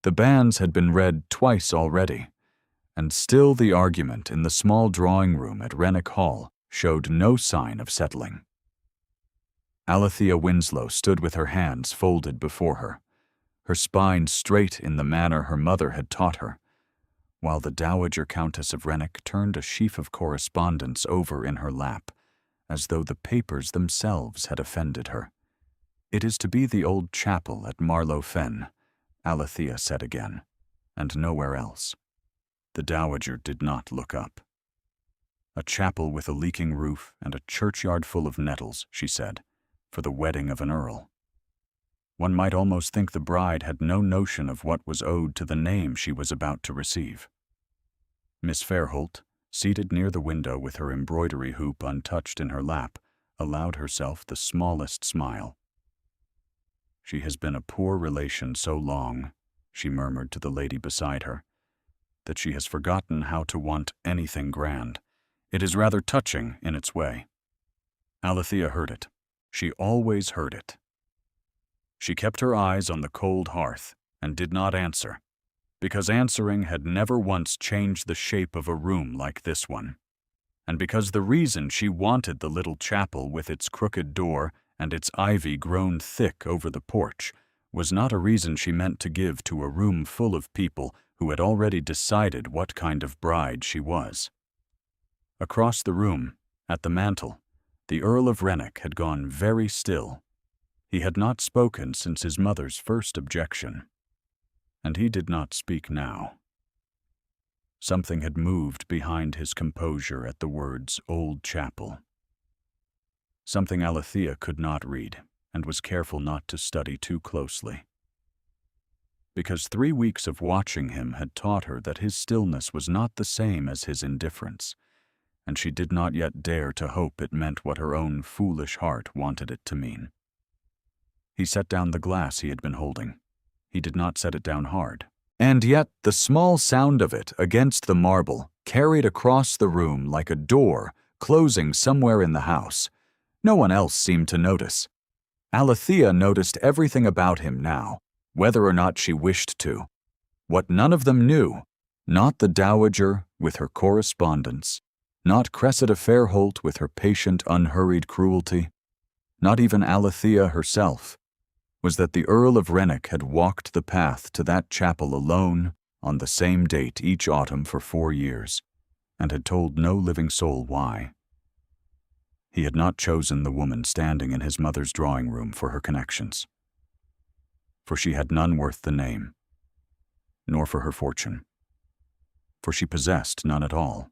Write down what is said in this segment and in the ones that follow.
The bans had been read twice already, and still the argument in the small drawing room at Renwick Hall showed no sign of settling. Alethea Winslow stood with her hands folded before her spine straight in the manner her mother had taught her, while the Dowager Countess of Renwick turned a sheaf of correspondence over in her lap, as though the papers themselves had offended her. "It is to be the old chapel at Marlow Fen," Alethea said again, "and nowhere else." The Dowager did not look up. "A chapel with a leaking roof and a churchyard full of nettles," she said, "for the wedding of an earl." One might almost think the bride had no notion of what was owed to the name she was about to receive. Miss Fairholt, seated near the window with her embroidery hoop untouched in her lap, allowed herself the smallest smile. "She has been a poor relation so long," she murmured to the lady beside her, "that she has forgotten how to want anything grand. It is rather touching in its way." Alethea heard it. She always heard it. She kept her eyes on the cold hearth and did not answer, because answering had never once changed the shape of a room like this one, and because the reason she wanted the little chapel with its crooked door and its ivy grown thick over the porch was not a reason she meant to give to a room full of people who had already decided what kind of bride she was. Across the room, at the mantel, the Earl of Renwick had gone very still. He had not spoken since his mother's first objection, and he did not speak now. Something had moved behind his composure at the words "old chapel." Something Alethea could not read, and was careful not to study too closely. Because 3 weeks of watching him had taught her that his stillness was not the same as his indifference, and she did not yet dare to hope it meant what her own foolish heart wanted it to mean. He set down the glass he had been holding. He did not set it down hard. And yet the small sound of it against the marble carried across the room like a door closing somewhere in the house. No one else seemed to notice. Alethea noticed everything about him now, whether or not she wished to. What none of them knew, not the Dowager with her correspondence, not Cressida Fairholt with her patient, unhurried cruelty, not even Alethea herself, was that the Earl of Renwick had walked the path to that chapel alone on the same date each autumn for 4 years, and had told no living soul why. He had not chosen the woman standing in his mother's drawing room for her connections, for she had none worth the name, nor for her fortune, for she possessed none at all.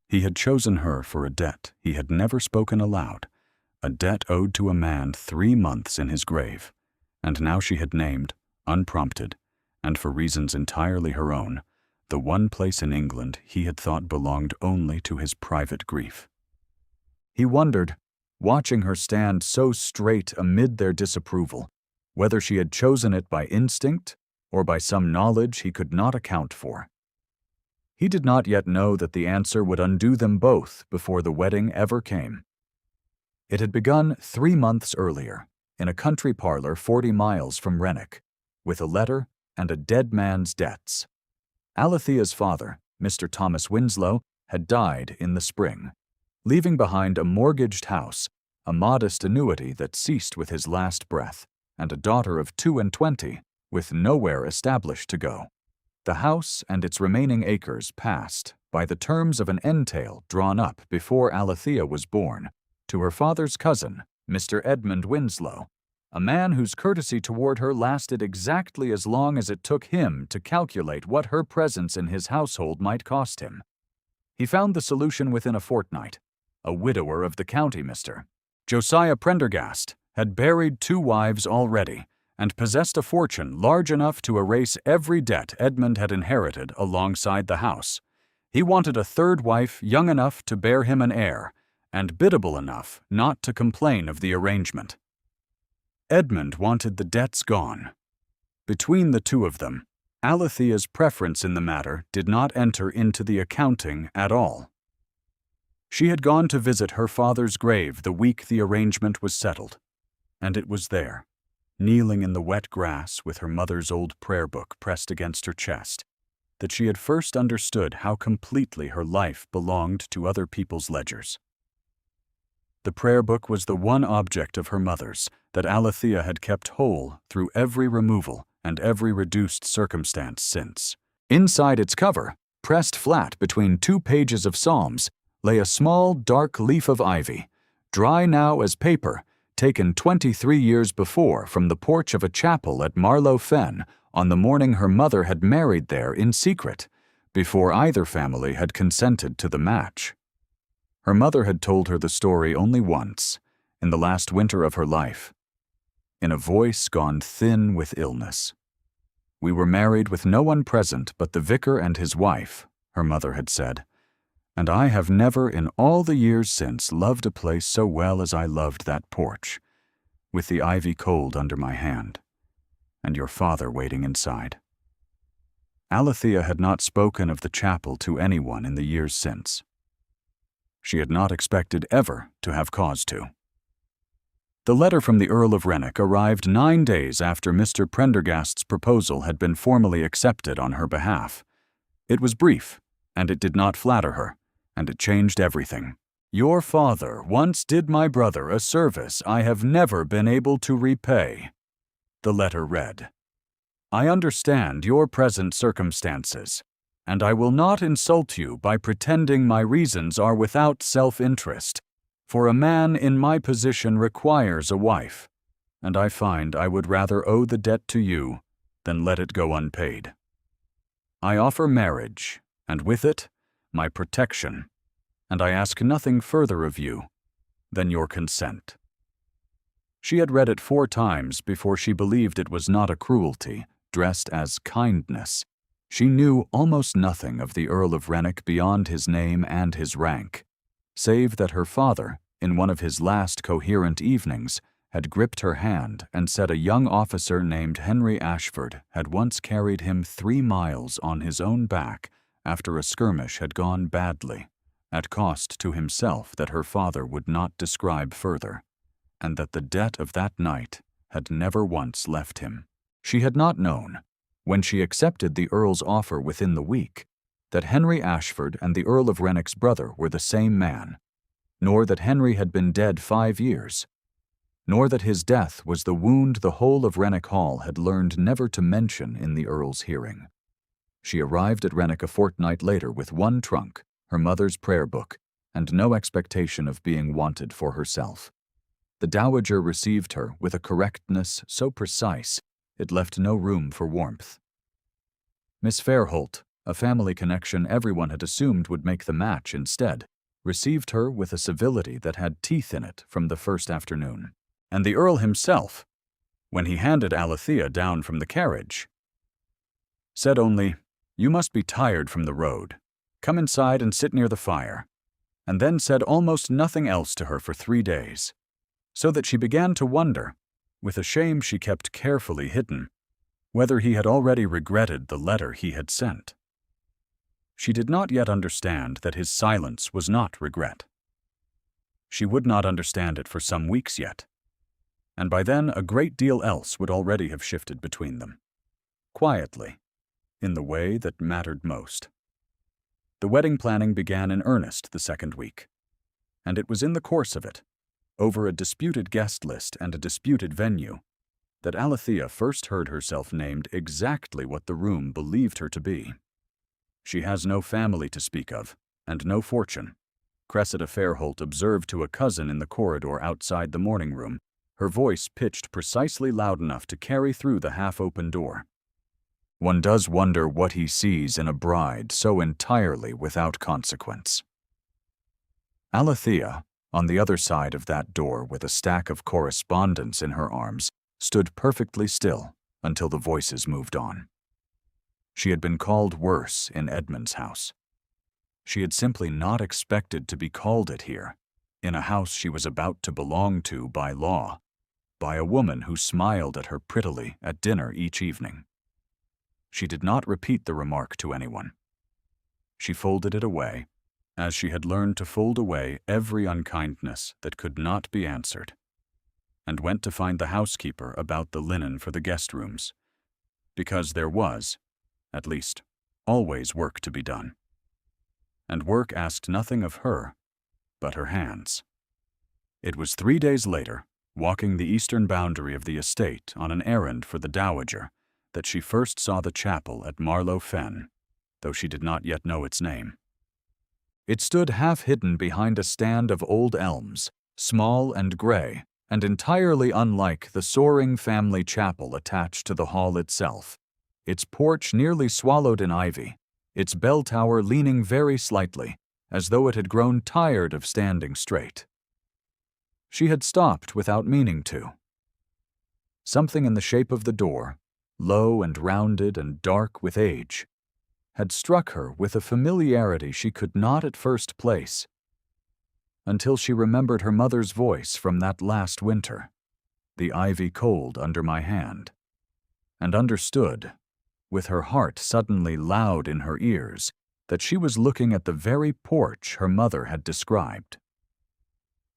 He had chosen her for a debt he had never spoken aloud, a debt owed to a man 3 months in his grave, and now she had named, unprompted, and for reasons entirely her own, the one place in England he had thought belonged only to his private grief. He wondered, watching her stand so straight amid their disapproval, whether she had chosen it by instinct or by some knowledge he could not account for. He did not yet know that the answer would undo them both before the wedding ever came. It had begun 3 months earlier, in a country parlor 40 miles from Renwick, with a letter and a dead man's debts. Alethea's father, Mr. Thomas Winslow, had died in the spring, leaving behind a mortgaged house, a modest annuity that ceased with his last breath, and a daughter of 22, with nowhere established to go. The house and its remaining acres passed, by the terms of an entail drawn up before Alethea was born, to her father's cousin, Mr. Edmund Winslow, a man whose courtesy toward her lasted exactly as long as it took him to calculate what her presence in his household might cost him. He found the solution within a fortnight. A widower of the county, Mr. Josiah Prendergast, had buried 2 wives already, and possessed a fortune large enough to erase every debt Edmund had inherited alongside the house. He wanted a 3rd wife young enough to bear him an heir, and biddable enough not to complain of the arrangement. Edmund wanted the debts gone. Between the 2 of them, Alethea's preference in the matter did not enter into the accounting at all. She had gone to visit her father's grave the week the arrangement was settled, and it was there, kneeling in the wet grass with her mother's old prayer book pressed against her chest, that she had first understood how completely her life belonged to other people's ledgers. The prayer book was the one object of her mother's that Alethea had kept whole through every removal and every reduced circumstance since. Inside its cover, pressed flat between 2 pages of Psalms, lay a small, dark leaf of ivy, dry now as paper, taken 23 years before from the porch of a chapel at Marlow Fen on the morning her mother had married there in secret, before either family had consented to the match. Her mother had told her the story only once, in the last winter of her life, in a voice gone thin with illness. "We were married with no one present but the vicar and his wife," her mother had said, "and I have never in all the years since loved a place so well as I loved that porch, with the ivy cold under my hand, and your father waiting inside." Alethea had not spoken of the chapel to anyone in the years since. She had not expected ever to have cause to. The letter from the Earl of Renwick arrived 9 days after Mr. Prendergast's proposal had been formally accepted on her behalf. It was brief, and it did not flatter her, and it changed everything. "Your father once did my brother a service I have never been able to repay," the letter read. "I understand your present circumstances, and I will not insult you by pretending my reasons are without self-interest, for a man in my position requires a wife, and I find I would rather owe the debt to you than let it go unpaid. I offer marriage, and with it, my protection, and I ask nothing further of you than your consent." She had read it 4 times before she believed it was not a cruelty, dressed as kindness. She knew almost nothing of the Earl of Renwick beyond his name and his rank, save that her father, in one of his last coherent evenings, had gripped her hand and said a young officer named Henry Ashford had once carried him 3 miles on his own back after a skirmish had gone badly, at cost to himself that her father would not describe further, and that the debt of that night had never once left him. She had not known, when she accepted the Earl's offer within the week, that Henry Ashford and the Earl of Renwick's brother were the same man, nor that Henry had been dead 5 years, nor that his death was the wound the whole of Renwick Hall had learned never to mention in the Earl's hearing. She arrived at Renwick a fortnight later with 1 trunk, her mother's prayer book, and no expectation of being wanted for herself. The dowager received her with a correctness so precise it left no room for warmth. Miss Fairholt, a family connection everyone had assumed would make the match instead, received her with a civility that had teeth in it from the first afternoon. And the Earl himself, when he handed Alethea down from the carriage, said only, "You must be tired from the road. Come inside and sit near the fire," and then said almost nothing else to her for 3 days, so that she began to wonder, with a shame she kept carefully hidden, whether he had already regretted the letter he had sent. She did not yet understand that his silence was not regret. She would not understand it for some weeks yet, and by then a great deal else would already have shifted between them, quietly, in the way that mattered most. The wedding planning began in earnest the 2nd week, and it was in the course of it, over a disputed guest list and a disputed venue, that Alethea first heard herself named exactly what the room believed her to be. "She has no family to speak of, and no fortune," Cressida Fairholt observed to a cousin in the corridor outside the morning room, her voice pitched precisely loud enough to carry through the half-open door. "One does wonder what he sees in a bride so entirely without consequence." Alethea, on the other side of that door with a stack of correspondence in her arms, stood perfectly still until the voices moved on. She had been called worse in Edmund's house. She had simply not expected to be called it here, in a house she was about to belong to by law, by a woman who smiled at her prettily at dinner each evening. She did not repeat the remark to anyone. She folded it away, as she had learned to fold away every unkindness that could not be answered, and went to find the housekeeper about the linen for the guest rooms, because there was, at least, always work to be done. And work asked nothing of her but her hands. It was 3 days later, walking the eastern boundary of the estate on an errand for the dowager, that she first saw the chapel at Marlow Fen, though she did not yet know its name. It stood half hidden behind a stand of old elms, small and gray, and entirely unlike the soaring family chapel attached to the hall itself, its porch nearly swallowed in ivy, its bell tower leaning very slightly, as though it had grown tired of standing straight. She had stopped without meaning to. Something in the shape of the door, low and rounded and dark with age, had struck her with a familiarity she could not at first place, until she remembered her mother's voice from that last winter, the ivy cold under my hand, and understood, with her heart suddenly loud in her ears, that she was looking at the very porch her mother had described.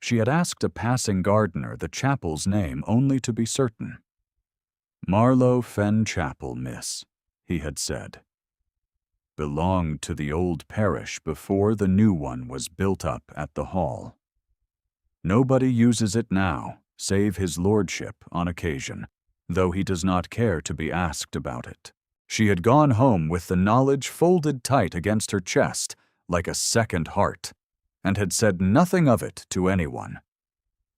She had asked a passing gardener the chapel's name only to be certain. "Marlow Fen Chapel, miss," he had said. "Belonged to the old parish before the new one was built up at the hall. Nobody uses it now, save his lordship on occasion, though he does not care to be asked about it." She had gone home with the knowledge folded tight against her chest like a second heart, and had said nothing of it to anyone,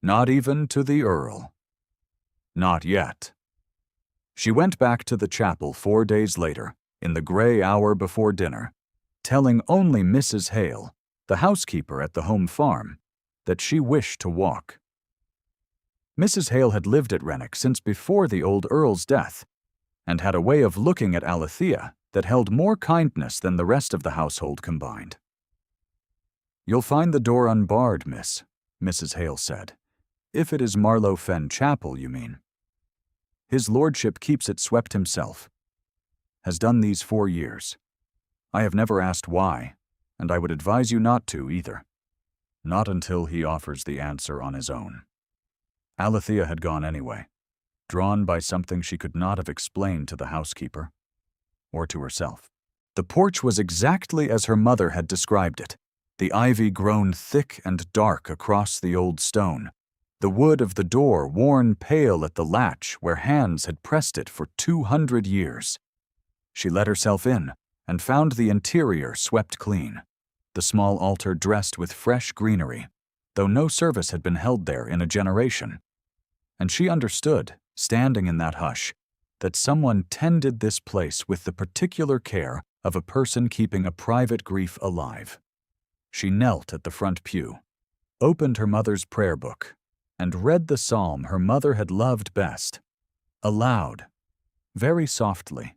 not even to the Earl. Not yet. She went back to the chapel 4 days later, in the gray hour before dinner, telling only Mrs. Hale, the housekeeper at the home farm, that she wished to walk. Mrs. Hale had lived at Renwick since before the old Earl's death, and had a way of looking at Alethea that held more kindness than the rest of the household combined. "You'll find the door unbarred, miss," Mrs. Hale said. "If it is Marlow Fen Chapel, you mean. His lordship keeps it swept himself. Has done these 4 years. I have never asked why, and I would advise you not to either. Not until he offers the answer on his own." Alethea had gone anyway, drawn by something she could not have explained to the housekeeper, or to herself. The porch was exactly as her mother had described it, the ivy grown thick and dark across the old stone, the wood of the door worn pale at the latch where hands had pressed it for 200 years. She let herself in, and found the interior swept clean, the small altar dressed with fresh greenery, though no service had been held there in a generation. And she understood, standing in that hush, that someone tended this place with the particular care of a person keeping a private grief alive. She knelt at the front pew, opened her mother's prayer book, and read the psalm her mother had loved best, aloud, very softly,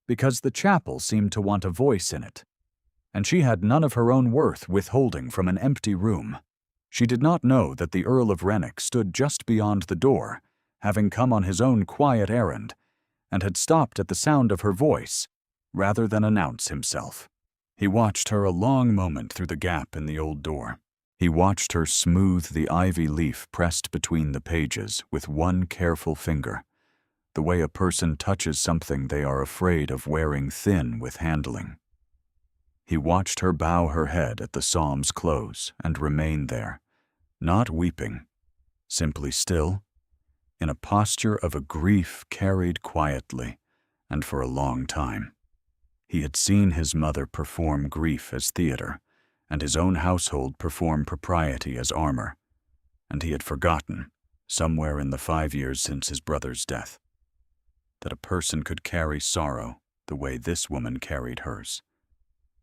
because the chapel seemed to want a voice in it, and she had none of her own worth withholding from an empty room. She did not know that the Earl of Renwick stood just beyond the door, having come on his own quiet errand, and had stopped at the sound of her voice, rather than announce himself. He watched her a long moment through the gap in the old door. He watched her smooth the ivy leaf pressed between the pages with one careful finger, the way a person touches something they are afraid of wearing thin with handling. He watched her bow her head at the psalm's close and remain there, not weeping, simply still, in a posture of a grief carried quietly and for a long time. He had seen his mother perform grief as theater, and his own household perform propriety as armor, and he had forgotten, somewhere in the 5 years since his brother's death, that a person could carry sorrow the way this woman carried hers,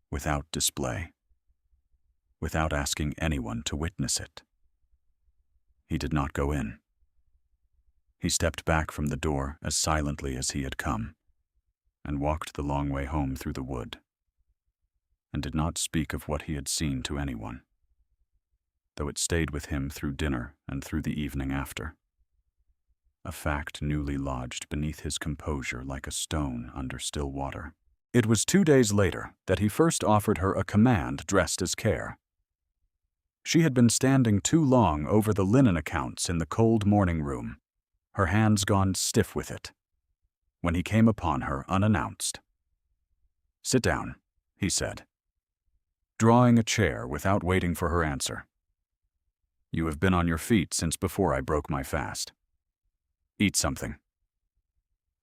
without display, without asking anyone to witness it. He did not go in. He stepped back from the door as silently as he had come, and walked the long way home through the wood, and did not speak of what he had seen to anyone, though it stayed with him through dinner and through the evening after, a fact newly lodged beneath his composure like a stone under still water. It was 2 days later that he first offered her a command dressed as care. She had been standing too long over the linen accounts in the cold morning room, her hands gone stiff with it, when he came upon her unannounced. "Sit down," he said, drawing a chair without waiting for her answer. "You have been on your feet since before I broke my fast. Eat something."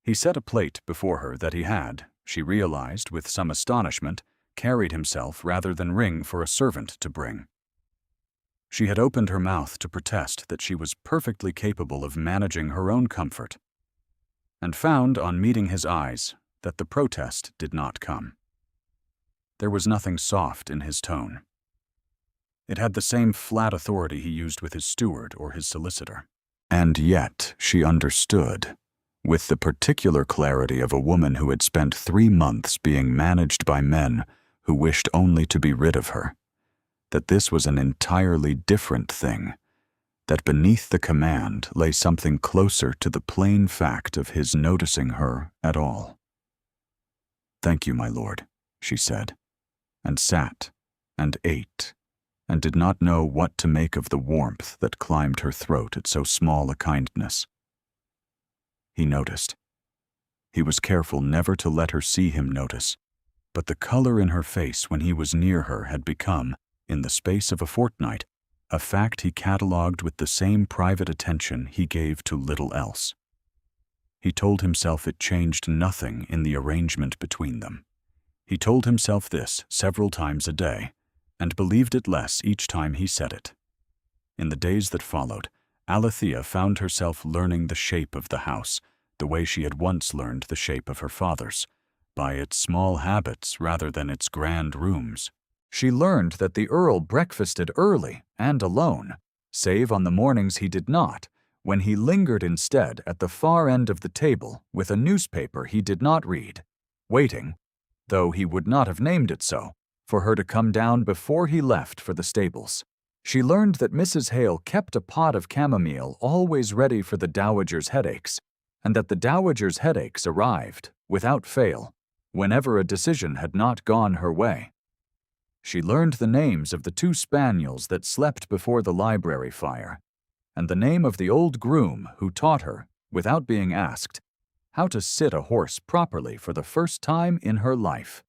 He set a plate before her that he had, she realized with some astonishment, carried himself rather than ring for a servant to bring. She had opened her mouth to protest that she was perfectly capable of managing her own comfort, and found on meeting his eyes that the protest did not come. There was nothing soft in his tone. It had the same flat authority he used with his steward or his solicitor. And yet she understood, with the particular clarity of a woman who had spent 3 months being managed by men who wished only to be rid of her, that this was an entirely different thing, that beneath the command lay something closer to the plain fact of his noticing her at all. "Thank you, my lord," she said, and sat and ate, and did not know what to make of the warmth that climbed her throat at so small a kindness. He noticed. He was careful never to let her see him notice, but the color in her face when he was near her had become, in the space of a fortnight, a fact he catalogued with the same private attention he gave to little else. He told himself it changed nothing in the arrangement between them. He told himself this several times a day, and believed it less each time he said it. In the days that followed, Alethea found herself learning the shape of the house, the way she had once learned the shape of her father's, by its small habits rather than its grand rooms. She learned that the Earl breakfasted early and alone, save on the mornings he did not, when he lingered instead at the far end of the table with a newspaper he did not read, waiting, though he would not have named it so, for her to come down before he left for the stables. She learned that Mrs. Hale kept a pot of chamomile always ready for the dowager's headaches, and that the dowager's headaches arrived, without fail, whenever a decision had not gone her way. She learned the names of the 2 spaniels that slept before the library fire, and the name of the old groom who taught her, without being asked, how to sit a horse properly for the first time in her life,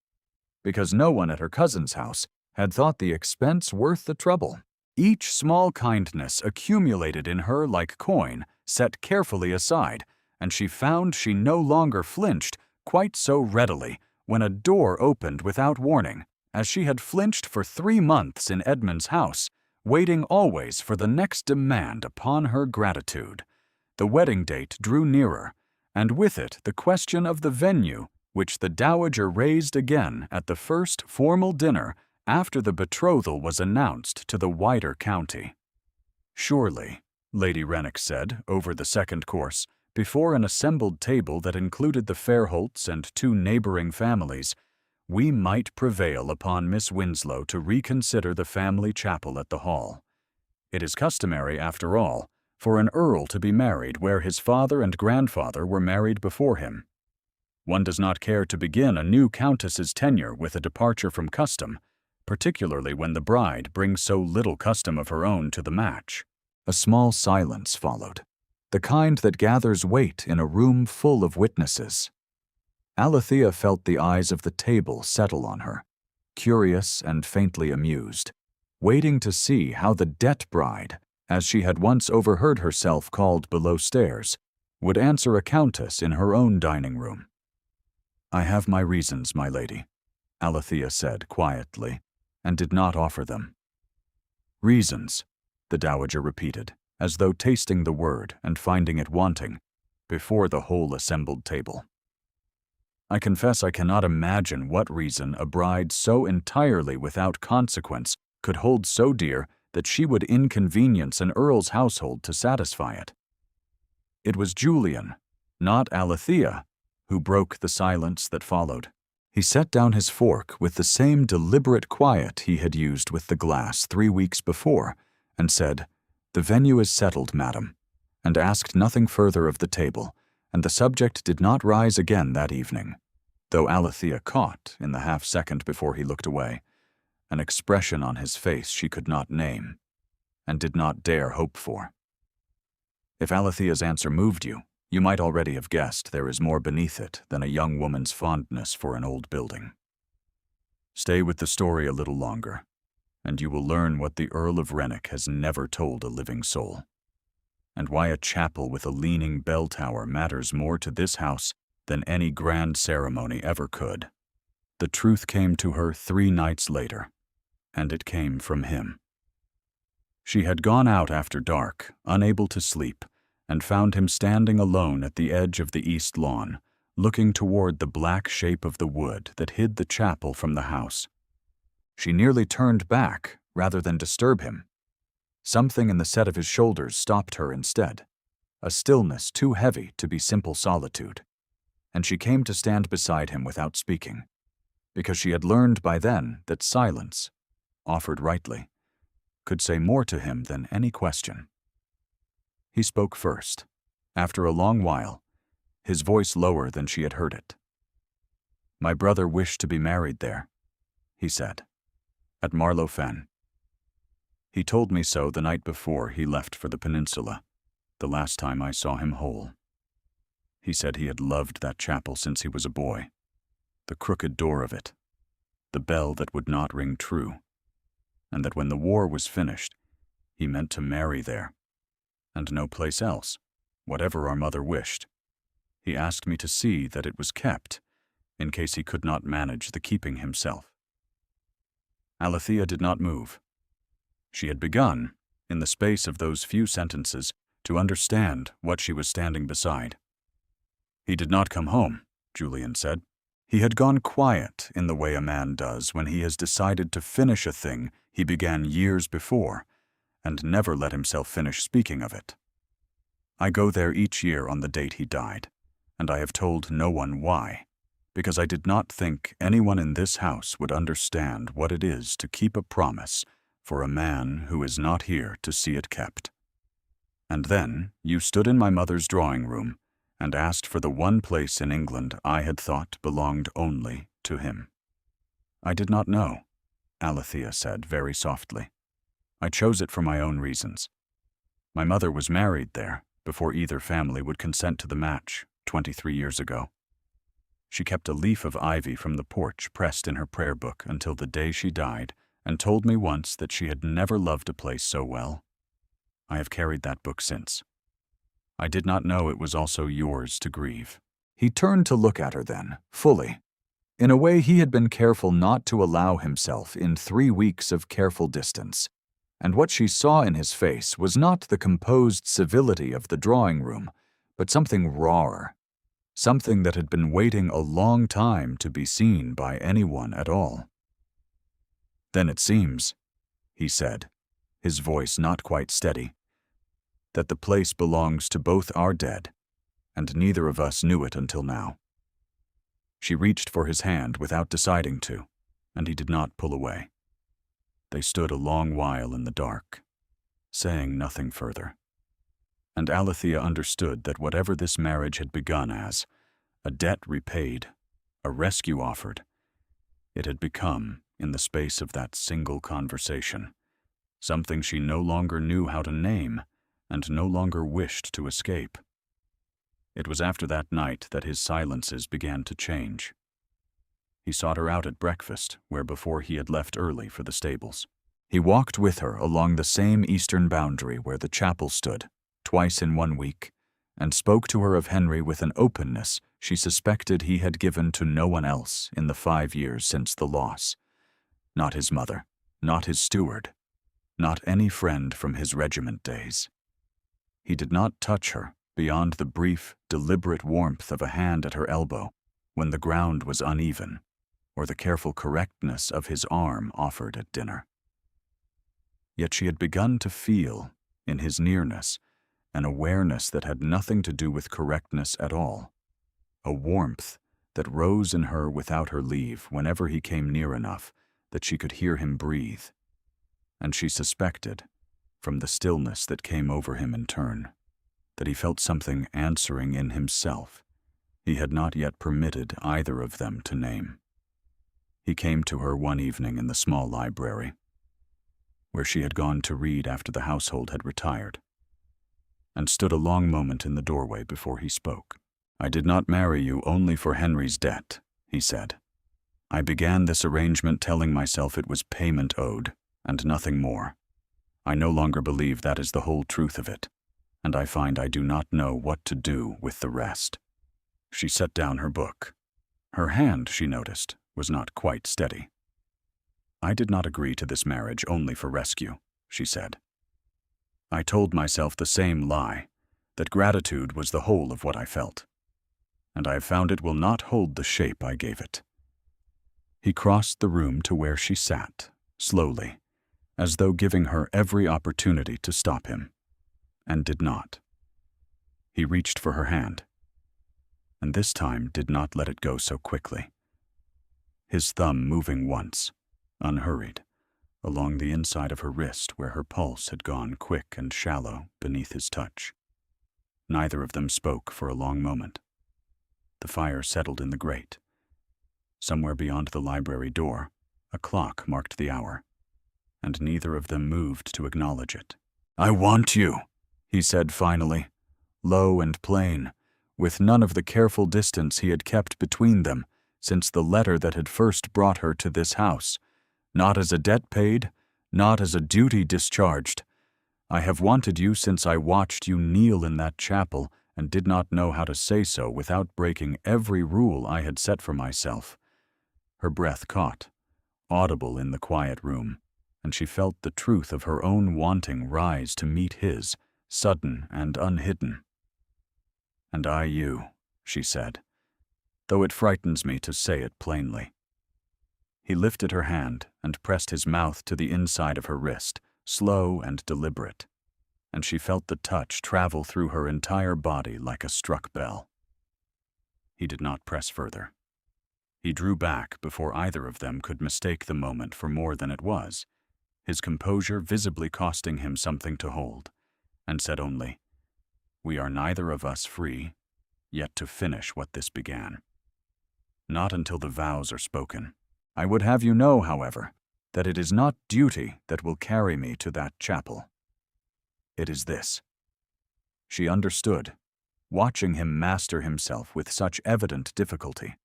because no one at her cousin's house had thought the expense worth the trouble. Each small kindness accumulated in her like coin, set carefully aside, and she found she no longer flinched quite so readily when a door opened without warning, as she had flinched for 3 months in Edmund's house, waiting always for the next demand upon her gratitude. The wedding date drew nearer, and with it the question of the venue, which the dowager raised again at the first formal dinner after the betrothal was announced to the wider county. "Surely," Lady Renwick said over the second course, before an assembled table that included the Fairholts and 2 neighboring families, "we might prevail upon Miss Winslow to reconsider the family chapel at the Hall. It is customary, after all, for an earl to be married where his father and grandfather were married before him. One does not care to begin a new countess's tenure with a departure from custom, particularly when the bride brings so little custom of her own to the match." A small silence followed, the kind that gathers weight in a room full of witnesses. Alethea felt the eyes of the table settle on her, curious and faintly amused, waiting to see how the debt bride, as she had once overheard herself called below stairs, would answer a countess in her own dining room. "I have my reasons, my lady," Alethea said quietly, and did not offer them. "Reasons," the dowager repeated, as though tasting the word and finding it wanting, before the whole assembled table. "I confess I cannot imagine what reason a bride so entirely without consequence could hold so dear that she would inconvenience an earl's household to satisfy it." It was Julian, not Alethea, who broke the silence that followed. He set down his fork with the same deliberate quiet he had used with the glass 3 weeks before, and said, "The venue is settled, madam," and asked nothing further of the table, and the subject did not rise again that evening, though Alethea caught, in the half-second before he looked away, an expression on his face she could not name. and did not dare hope for. If Alethea's answer moved you, you might already have guessed there is more beneath it than a young woman's fondness for an old building. Stay with the story a little longer, and you will learn what the Earl of Renwick has never told a living soul, and why a chapel with a leaning bell tower matters more to this house than any grand ceremony ever could. The truth came to her 3 nights later, and it came from him. She had gone out after dark, unable to sleep, and found him standing alone at the edge of the east lawn, looking toward the black shape of the wood that hid the chapel from the house. She nearly turned back rather than disturb him. Something in the set of his shoulders stopped her instead, a stillness too heavy to be simple solitude, and she came to stand beside him without speaking, because she had learned by then that silence, offered rightly, could say more to him than any question. He spoke first, after a long while, his voice lower than she had heard it. "My brother wished to be married there," he said, "at Marlow Fen. He told me so the night before he left for the peninsula, the last time I saw him whole. He said he had loved that chapel since he was a boy, the crooked door of it, the bell that would not ring true, and that when the war was finished, he meant to marry there, and no place else, whatever our mother wished. He asked me to see that it was kept, in case he could not manage the keeping himself." Alethea did not move. She had begun, in the space of those few sentences, to understand what she was standing beside. "He did not come home," Julian said. "He had gone quiet in the way a man does when he has decided to finish a thing he began years before, and never let himself finish speaking of it. I go there each year on the date he died, and I have told no one why, because I did not think anyone in this house would understand what it is to keep a promise for a man who is not here to see it kept. And then you stood in my mother's drawing room and asked for the one place in England I had thought belonged only to him." "I did not know," Alethea said very softly. "I chose it for my own reasons. My mother was married there before either family would consent to the match 23 years ago. She kept a leaf of ivy from the porch pressed in her prayer book until the day she died, and told me once that she had never loved a place so well. I have carried that book since. I did not know it was also yours to grieve." He turned to look at her then, fully, in a way he had been careful not to allow himself in 3 weeks of careful distance, and what she saw in his face was not the composed civility of the drawing room, but something rawer, something that had been waiting a long time to be seen by anyone at all. "Then it seems," he said, his voice not quite steady, "that the place belongs to both our dead, and neither of us knew it until now." She reached for his hand without deciding to, and he did not pull away. They stood a long while in the dark, saying nothing further. And Alethea understood that whatever this marriage had begun as, a debt repaid, a rescue offered, it had become, in the space of that single conversation, something she no longer knew how to name and no longer wished to escape. It was after that night that his silences began to change. He sought her out at breakfast, where before he had left early for the stables. He walked with her along the same eastern boundary where the chapel stood, twice in 1 week, and spoke to her of Henry with an openness she suspected he had given to no one else in the 5 years since the loss. Not his mother, not his steward, not any friend from his regiment days. He did not touch her beyond the brief, deliberate warmth of a hand at her elbow when the ground was uneven, or the careful correctness of his arm offered at dinner. Yet she had begun to feel, in his nearness, an awareness that had nothing to do with correctness at all, a warmth that rose in her without her leave whenever he came near enough that she could hear him breathe, and she suspected, from the stillness that came over him in turn, that he felt something answering in himself he had not yet permitted either of them to name. He came to her one evening in the small library. where she had gone to read after the household had retired, and stood a long moment in the doorway before he spoke. "I did not marry you only for Henry's debt," he said. "I began this arrangement telling myself it was payment owed, and nothing more. I no longer believe that is the whole truth of it, and I find I do not know what to do with the rest." She set down her book. Her hand, she noticed, was not quite steady. "I did not agree to this marriage only for rescue," she said. "I told myself the same lie, that gratitude was the whole of what I felt, and I have found it will not hold the shape I gave it." He crossed the room to where she sat, slowly, as though giving her every opportunity to stop him, and did not. He reached for her hand, and this time did not let it go so quickly, his thumb moving once, unhurried, along the inside of her wrist where her pulse had gone quick and shallow beneath his touch. Neither of them spoke for a long moment. The fire settled in the grate. Somewhere beyond the library door, a clock marked the hour, and neither of them moved to acknowledge it. "I want you," he said finally, low and plain, with none of the careful distance he had kept between them since the letter that had first brought her to this house, not as a debt paid, not as a duty discharged. "I have wanted you since I watched you kneel in that chapel and did not know how to say so without breaking every rule I had set for myself." Her breath caught, audible in the quiet room, and she felt the truth of her own wanting rise to meet his, sudden and unhidden. "And I you," she said, "though it frightens me to say it plainly." He lifted her hand and pressed his mouth to the inside of her wrist, slow and deliberate, and she felt the touch travel through her entire body like a struck bell. He did not press further. He drew back before either of them could mistake the moment for more than it was, his composure visibly costing him something to hold, and said only, "We are neither of us free, yet to finish what this began. Not until the vows are spoken. I would have you know, however, that it is not duty that will carry me to that chapel. It is this." She understood, watching him master himself with such evident difficulty,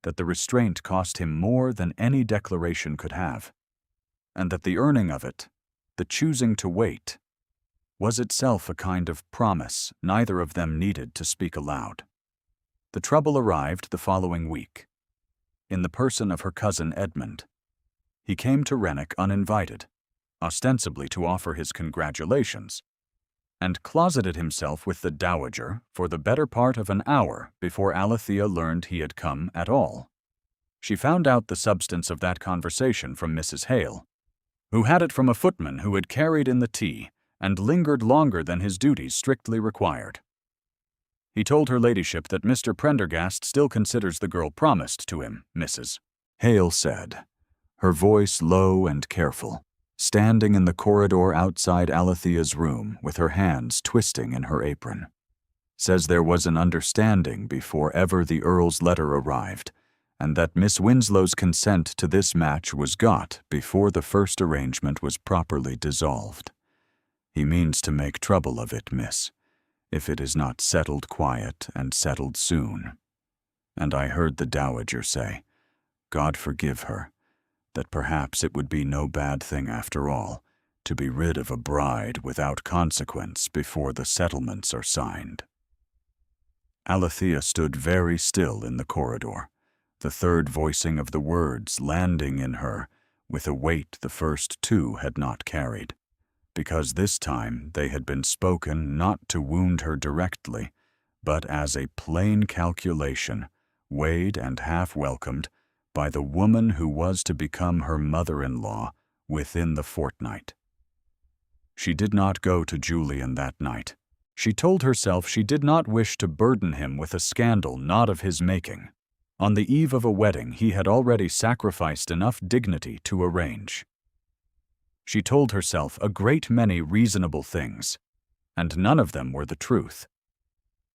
that the restraint cost him more than any declaration could have, and that the earning of it, the choosing to wait, was itself a kind of promise neither of them needed to speak aloud. The trouble arrived the following week, in the person of her cousin Edmund. He came to Renwick uninvited, ostensibly to offer his congratulations, and closeted himself with the dowager for the better part of an hour before Alethea learned he had come at all. She found out the substance of that conversation from Mrs. Hale, who had it from a footman who had carried in the tea and lingered longer than his duties strictly required. He told her ladyship that Mr. Prendergast still considers the girl promised to him, Mrs. Hale said, her voice low and careful, standing in the corridor outside Alethea's room with her hands twisting in her apron. "Says there was an understanding before ever the Earl's letter arrived, and that Miss Winslow's consent to this match was got before the first arrangement was properly dissolved. He means to make trouble of it, miss, if it is not settled quiet and settled soon. And I heard the dowager say, God forgive her, that perhaps it would be no bad thing after all, to be rid of a bride without consequence before the settlements are signed." Alethea stood very still in the corridor, the third voicing of the words landing in her with a weight the first two had not carried, because this time they had been spoken not to wound her directly, but as a plain calculation, weighed and half-welcomed by the woman who was to become her mother-in-law within the fortnight. She did not go to Julian that night. She told herself she did not wish to burden him with a scandal not of his making. On the eve of a wedding he had already sacrificed enough dignity to arrange. She told herself a great many reasonable things, and none of them were the truth,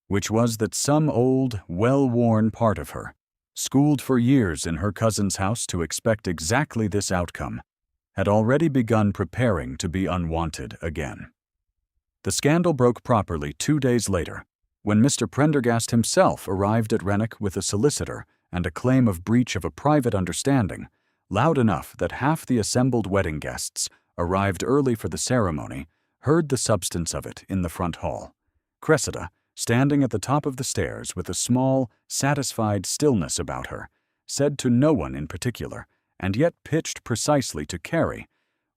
which was that some old, well-worn part of her, schooled for years in her cousin's house to expect exactly this outcome, had already begun preparing to be unwanted again. The scandal broke properly 2 days later, when Mr. Prendergast himself arrived at Renwick with a solicitor and a claim of breach of a private understanding, loud enough that half the assembled wedding guests, arrived early for the ceremony, heard the substance of it in the front hall. Cressida, standing at the top of the stairs with a small, satisfied stillness about her, said to no one in particular, and yet pitched precisely to Carrie.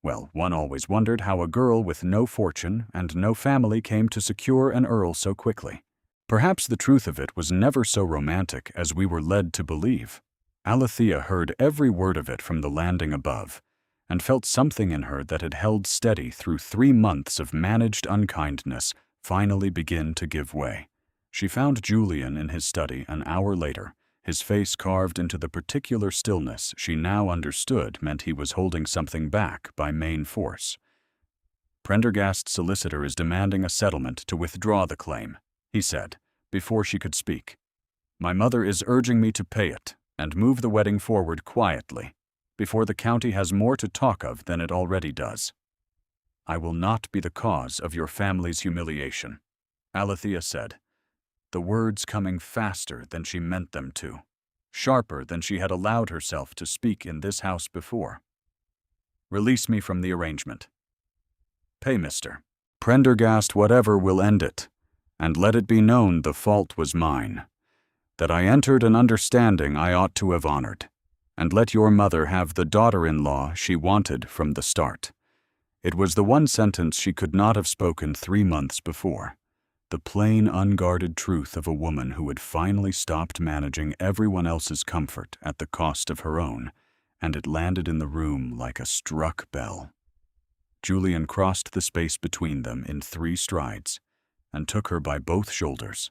Well, one always wondered how a girl with no fortune and no family came to secure an earl so quickly. Perhaps the truth of it was never so romantic as we were led to believe. Alethea heard every word of it from the landing above, and felt something in her that had held steady through 3 months of managed unkindness finally begin to give way. She found Julian in his study an hour later, his face carved into the particular stillness she now understood meant he was holding something back by main force. "Prendergast's solicitor is demanding a settlement to withdraw the claim," he said, before she could speak. "My mother is urging me to pay it and move the wedding forward quietly, before the county has more to talk of than it already does." "I will not be the cause of your family's humiliation," Alethea said, the words coming faster than she meant them to, sharper than she had allowed herself to speak in this house before. "Release me from the arrangement. Pay Mr. Prendergast whatever will end it, and let it be known the fault was mine, that I entered an understanding I ought to have honored, and let your mother have the daughter-in-law she wanted from the start." It was the one sentence she could not have spoken 3 months before. The plain, unguarded truth of a woman who had finally stopped managing everyone else's comfort at the cost of her own, and it landed in the room like a struck bell. Julian crossed the space between them in 3 strides, and took her by both shoulders.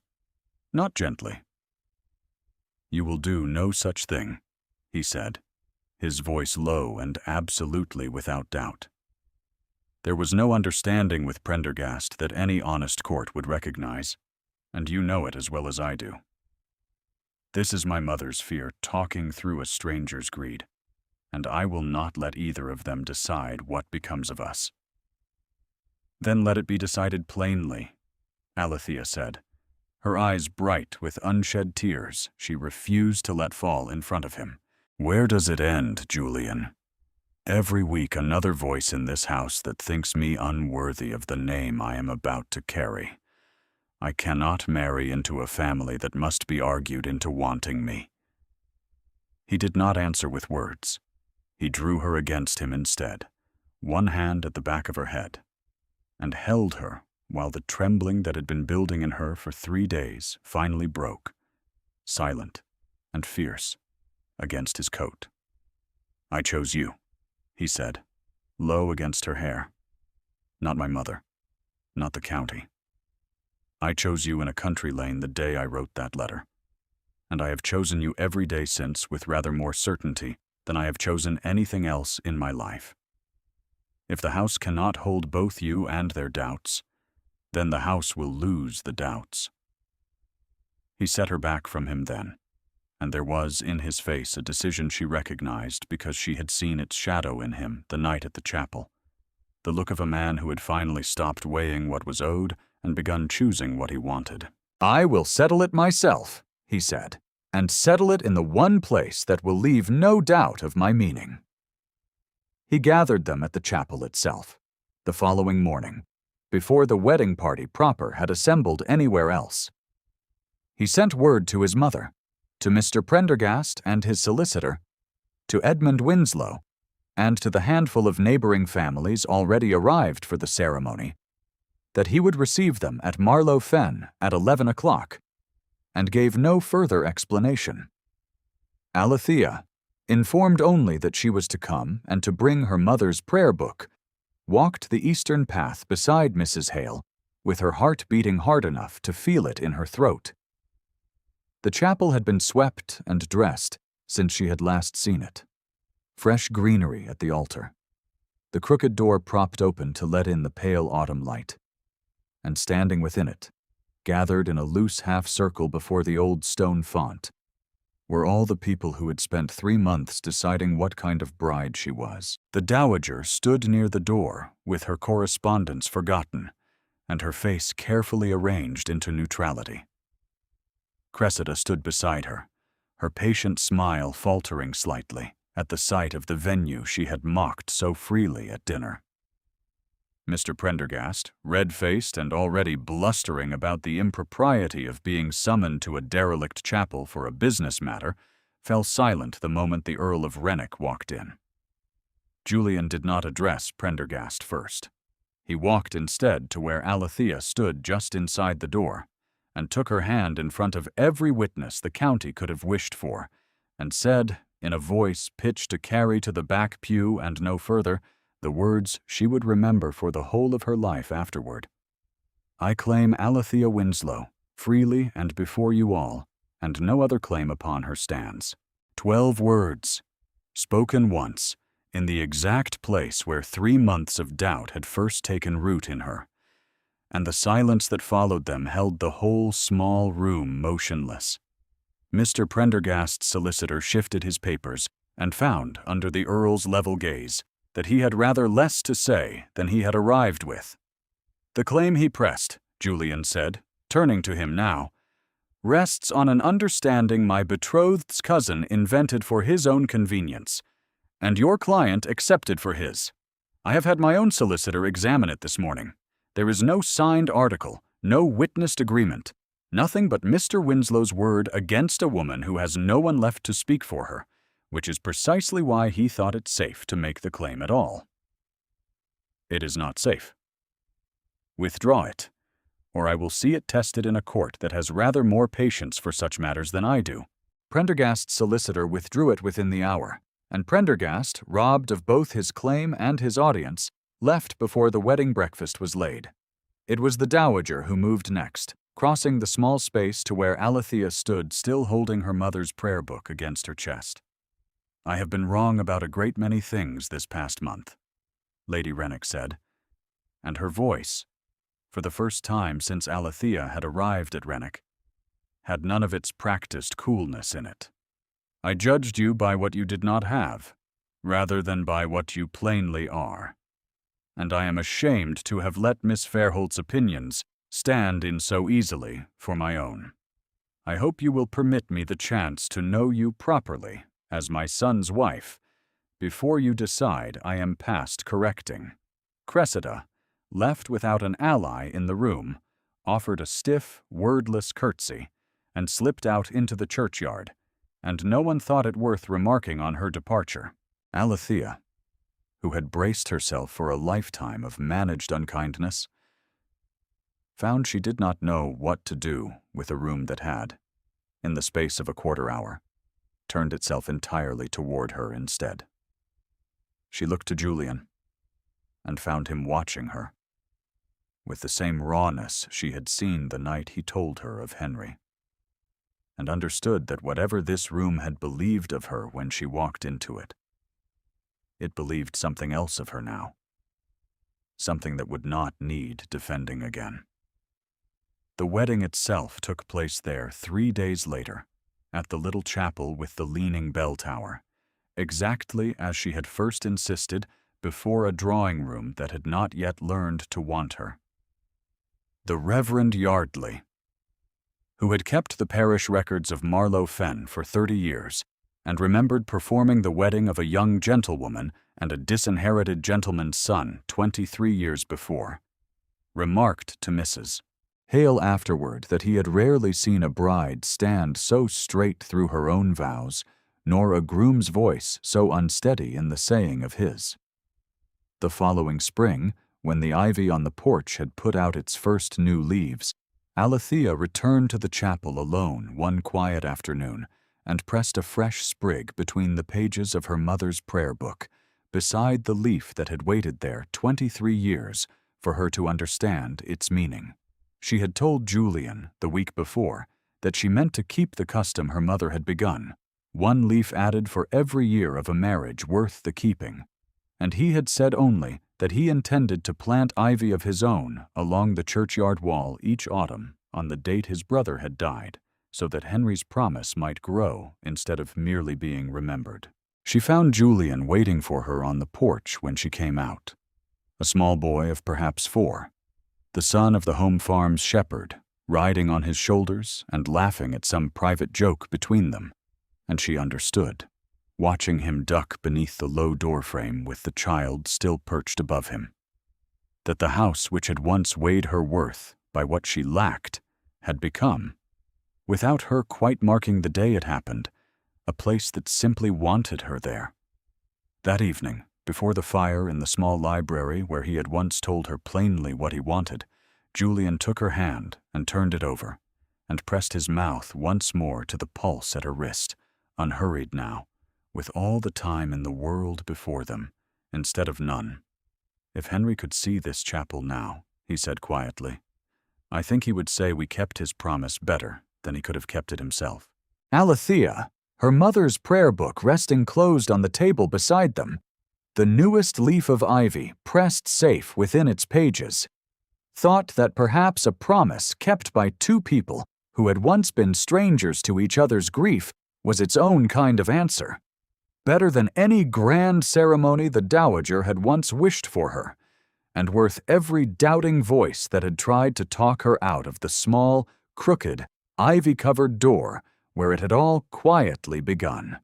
Not gently. "You will do no such thing," he said, his voice low and absolutely without doubt. There was no understanding with Prendergast that any honest court would recognize, and you know it as well as I do. This is my mother's fear talking through a stranger's greed, and I will not let either of them decide what becomes of us. "Then let it be decided plainly," Alethea said, her eyes bright with unshed tears she refused to let fall in front of him. "Where does it end, Julian? Every week another voice in this house that thinks me unworthy of the name I am about to carry. I cannot marry into a family that must be argued into wanting me." He did not answer with words. He drew her against him instead, one hand at the back of her head, and held her while the trembling that had been building in her for 3 days finally broke, silent and fierce, against his coat. "I chose you," he said, low against her hair. "Not my mother, not the county. I chose you in a country lane the day I wrote that letter, and I have chosen you every day since with rather more certainty than I have chosen anything else in my life. If the house cannot hold both you and their doubts, then the house will lose the doubts." He set her back from him then, and there was in his face a decision she recognized because she had seen its shadow in him the night at the chapel, the look of a man who had finally stopped weighing what was owed and begun choosing what he wanted. "I will settle it myself," he said, "and settle it in the one place that will leave no doubt of my meaning." He gathered them at the chapel itself, the following morning, before the wedding party proper had assembled anywhere else. He sent word to his mother, to Mr. Prendergast and his solicitor, to Edmund Winslow, and to the handful of neighboring families already arrived for the ceremony, that he would receive them at Marlow Fen at 11 o'clock, and gave no further explanation. Alethea, informed only that she was to come and to bring her mother's prayer book, walked the eastern path beside Mrs. Hale, with her heart beating hard enough to feel it in her throat. The chapel had been swept and dressed since she had last seen it. Fresh greenery at the altar, the crooked door propped open to let in the pale autumn light, and standing within it, gathered in a loose half-circle before the old stone font, were all the people who had spent 3 months deciding what kind of bride she was. The dowager stood near the door, with her correspondence forgotten, and her face carefully arranged into neutrality. Cressida stood beside her, her patient smile faltering slightly at the sight of the venue she had mocked so freely at dinner. Mr. Prendergast, red-faced and already blustering about the impropriety of being summoned to a derelict chapel for a business matter, fell silent the moment the Earl of Renwick walked in. Julian did not address Prendergast first. He walked instead to where Alethea stood just inside the door, and took her hand in front of every witness the county could have wished for, and said, in a voice pitched to carry to the back pew and no further, the words she would remember for the whole of her life afterward. "I claim Alethea Winslow, freely and before you all, and no other claim upon her stands." 12 words, spoken once, in the exact place where 3 months of doubt had first taken root in her, and the silence that followed them held the whole small room motionless. Mr. Prendergast's solicitor shifted his papers and found, under the Earl's level gaze, that he had rather less to say than he had arrived with. "The claim he pressed," Julian said, turning to him now, "rests on an understanding my betrothed's cousin invented for his own convenience, and your client accepted for his. I have had my own solicitor examine it this morning. There is no signed article, no witnessed agreement, nothing but Mr. Winslow's word against a woman who has no one left to speak for her, which is precisely why he thought it safe to make the claim at all." "It is not safe. Withdraw it, or I will see it tested in a court that has rather more patience for such matters than I do." Prendergast's solicitor withdrew it within the hour, and Prendergast, robbed of both his claim and his audience, left before the wedding breakfast was laid. It was the dowager who moved next, crossing the small space to where Alethea stood still holding her mother's prayer book against her chest. "I have been wrong about a great many things this past month," Lady Renwick said, and her voice, for the first time since Alethea had arrived at Renwick, had none of its practiced coolness in it. "I judged you by what you did not have, rather than by what you plainly are, and I am ashamed to have let Miss Fairholt's opinions stand in so easily for my own. I hope you will permit me the chance to know you properly as my son's wife before you decide I am past correcting." Cressida, left without an ally in the room, offered a stiff, wordless curtsy and slipped out into the churchyard, and no one thought it worth remarking on her departure. Alethea, who had braced herself for a lifetime of managed unkindness, found she did not know what to do with a room that had, in the space of a quarter hour, turned itself entirely toward her instead. She looked to Julian, and found him watching her, with the same rawness she had seen the night he told her of Henry, and understood that whatever this room had believed of her when she walked into it, it believed something else of her now, something that would not need defending again. The wedding itself took place there 3 days later, at the little chapel with the leaning bell tower, exactly as she had first insisted before a drawing room that had not yet learned to want her. The Reverend Yardley, who had kept the parish records of Marlow Fen for 30 years, and remembered performing the wedding of a young gentlewoman and a disinherited gentleman's son 23 years before, remarked to Mrs. Hale afterward that he had rarely seen a bride stand so straight through her own vows, nor a groom's voice so unsteady in the saying of his. The following spring, when the ivy on the porch had put out its first new leaves, Alethea returned to the chapel alone one quiet afternoon and pressed a fresh sprig between the pages of her mother's prayer book, beside the leaf that had waited there 23 years for her to understand its meaning. She had told Julian, the week before, that she meant to keep the custom her mother had begun, 1 leaf added for every year of a marriage worth the keeping, and he had said only that he intended to plant ivy of his own along the churchyard wall each autumn on the date his brother had died, so that Henry's promise might grow instead of merely being remembered. She found Julian waiting for her on the porch when she came out. A small boy of perhaps 4, the son of the home farm's shepherd, riding on his shoulders and laughing at some private joke between them, and she understood, watching him duck beneath the low doorframe with the child still perched above him. That the house which had once weighed her worth by what she lacked had become, without her quite marking the day it happened, a place that simply wanted her there. That evening, before the fire in the small library where he had once told her plainly what he wanted, Julian took her hand and turned it over, and pressed his mouth once more to the pulse at her wrist, unhurried now, with all the time in the world before them, instead of none. If Henry could see this chapel now, he said quietly, I think he would say we kept his promise better than he could have kept it himself. Alethea, her mother's prayer book resting closed on the table beside them, the newest leaf of ivy pressed safe within its pages, thought that perhaps a promise kept by 2 people who had once been strangers to each other's grief was its own kind of answer, better than any grand ceremony the Dowager had once wished for her, and worth every doubting voice that had tried to talk her out of the small, crooked, ivy-covered door where it had all quietly begun.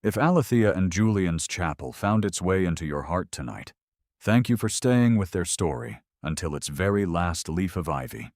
If Alethea and Julian's chapel found its way into your heart tonight, thank you for staying with their story until its very last leaf of ivy.